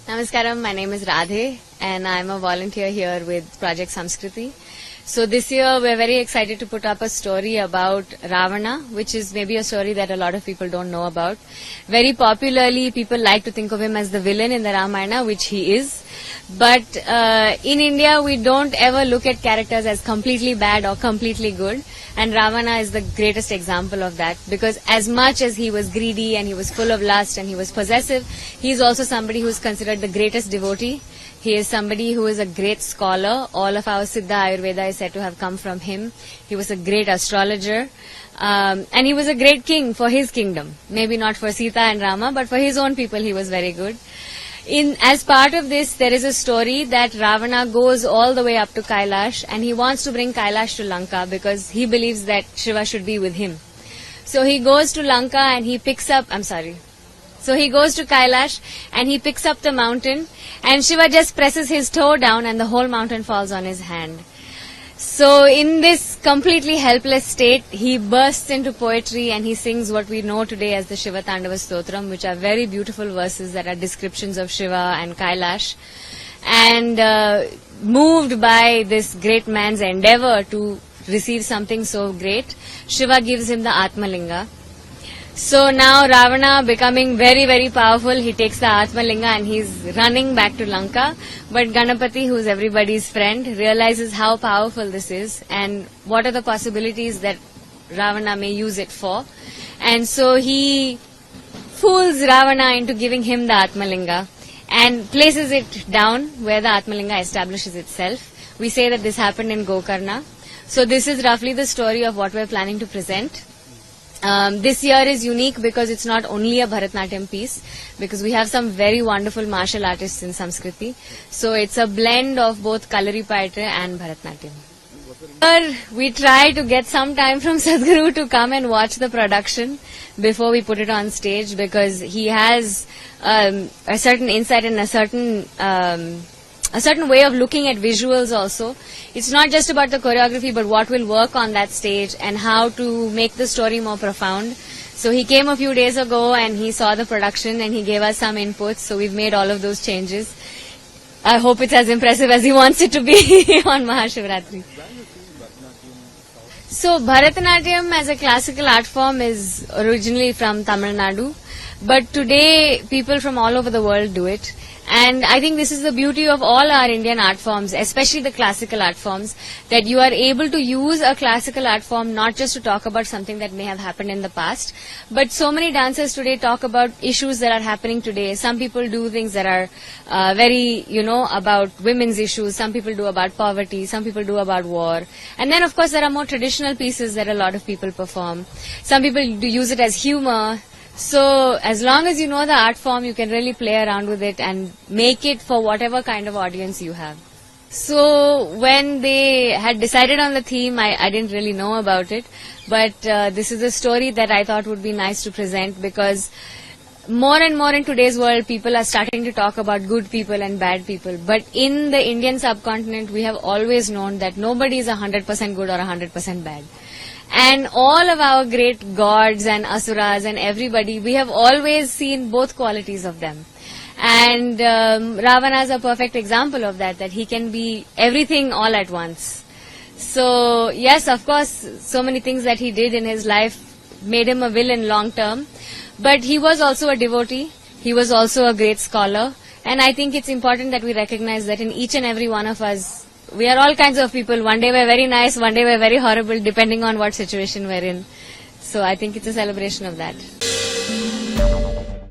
Namaskaram, my name is Radhe and I'm a volunteer here with Project Samskriti. So this year we're very excited to put up a story about Ravana, which is maybe a story that a lot of people don't know about. Very popularly, people like to think of him as the villain in the Ramayana, which he is. But in India, we don't ever look at characters as completely bad or completely good. And Ravana is the greatest example of that, because as much as he was greedy and he was full of lust and he was possessive, he is also somebody who is considered the greatest devotee. He is somebody who is a great scholar. All of our Siddha Ayurveda is said to have come from him. He was a great astrologer. And he was a great king for his kingdom. Maybe not for Sita and Rama, but for his own people he was very good. As part of this, there is a story that Ravana goes all the way up to Kailash and he wants to bring Kailash to Lanka because he believes that Shiva should be with him. So he goes to Lanka and he picks up, So he goes to Kailash and he picks up the mountain and Shiva just presses his toe down and the whole mountain falls on his hand. So in this completely helpless state, he bursts into poetry and he sings what we know today as the Shiva Tandava Stotram, which are very beautiful verses that are descriptions of Shiva and Kailash. And moved by this great man's endeavor to receive something so great, Shiva gives him the Atmalinga. So now Ravana, becoming very, very powerful, he takes the Atmalinga and he's running back to Lanka. But Ganapati, who's everybody's friend, realizes how powerful this is and what are the possibilities that Ravana may use it for. And so he fools Ravana into giving him the Atmalinga and places it down where the Atmalinga establishes itself. We say that this happened in Gokarna. So this is roughly the story of what we're planning to present. This year is unique because it's not only a Bharatanatyam piece, because we have some very wonderful martial artists in Samskriti. So it's a blend of both Kalaripayattu and Bharatanatyam. We try to get some time from Sadhguru to come and watch the production before we put it on stage, because he has a certain insight and a certain way of looking at visuals also. It's not just about the choreography, but what will work on that stage and how to make the story more profound. So he came a few days ago and he saw the production and he gave us some inputs. So we've made all of those changes. I hope it's as impressive as he wants it to be on Maha Shivaratri. So Bharatanatyam as a classical art form is originally from Tamil Nadu. But today people from all over the world do it. And I think this is the beauty of all our Indian art forms, especially the classical art forms, that you are able to use a classical art form not just to talk about something that may have happened in the past, but so many dancers today talk about issues that are happening today. Some people do things that are very, about women's issues. Some people do about poverty. Some people do about war. And then, of course, there are more traditional pieces that a lot of people perform. Some people do use it as humor. So as long as you know the art form, you can really play around with it and make it for whatever kind of audience you have. So when they had decided on the theme, I didn't really know about it. But this is a story that I thought would be nice to present, because more and more in today's world, people are starting to talk about good people and bad people. But in the Indian subcontinent, we have always known that nobody is 100% good or 100% bad. And all of our great gods and asuras and everybody, we have always seen both qualities of them. And Ravana is a perfect example of that he can be everything all at once. So yes, of course, so many things that he did in his life made him a villain long term. But he was also a devotee. He was also a great scholar. And I think it's important that we recognize that in each and every one of us, we are all kinds of people. One day we're very nice, one day we're very horrible, depending on what situation we're in. So I think it's a celebration of that.